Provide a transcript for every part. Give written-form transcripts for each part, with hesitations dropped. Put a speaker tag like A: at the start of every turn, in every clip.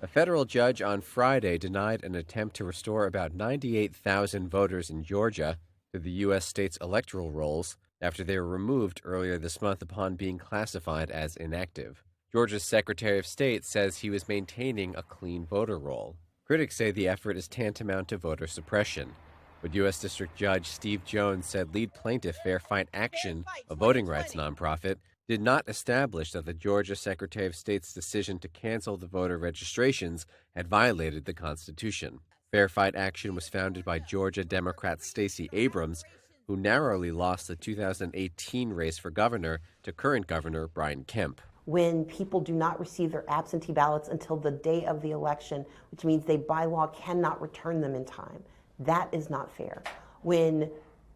A: A federal judge on Friday denied an attempt to restore about 98,000 voters in Georgia to the U.S. state's electoral rolls after they were removed earlier this month upon being classified as inactive. Georgia's Secretary of State says he was maintaining a clean voter roll. Critics say the effort is tantamount to voter suppression, but U.S. District Judge Steve Jones said lead plaintiff Fair Fight Action, a voting rights nonprofit, did not establish that the Georgia Secretary of State's decision to cancel the voter registrations had violated the Constitution. Fair Fight Action was founded by Georgia Democrat Stacey Abrams, who narrowly lost the 2018 race for governor to current Governor Brian Kemp.
B: When people do not receive their absentee ballots until the day of the election, which means they by law cannot return them in time, that is not fair. When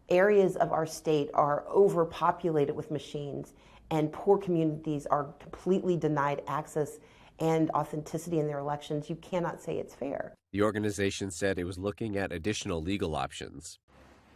B: areas of our state are overpopulated with machines and poor communities are completely denied access and authenticity in their elections, you cannot say it's fair.
A: The organization said it was looking at additional legal options.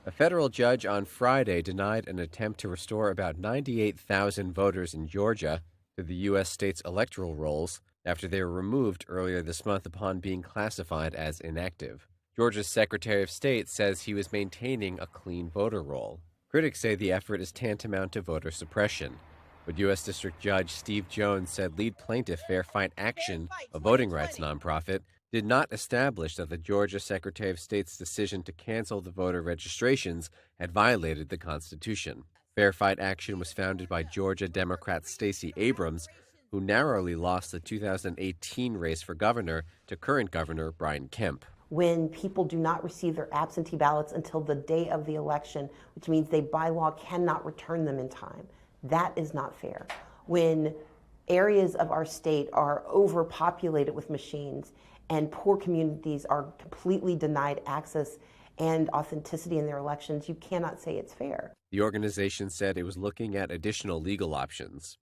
A: A federal judge on Friday denied an attempt to restore about 98,000 voters in Georgia to the U.S. state's electoral rolls after they were removed earlier this month upon being classified as inactive. Georgia's Secretary of State says he was maintaining a clean voter roll. Critics say the effort is tantamount to voter suppression, but U.S. District Judge Steve Jones said lead plaintiff Fair Fight Action, a voting rights nonprofit, did not establish that the Georgia Secretary of State's decision to cancel the voter registrations had violated the Constitution. Fair Fight Action was founded by Georgia Democrat Stacey Abrams, who narrowly lost the 2018 race for governor to current Governor Brian Kemp.
B: When people do not receive their absentee ballots until the day of the election, which means they by law cannot return them in time, that is not fair. When areas of our state are overpopulated with machines and poor communities are completely denied access and authenticity in their elections, you cannot say it's fair.
A: The organization said it was looking at additional legal options.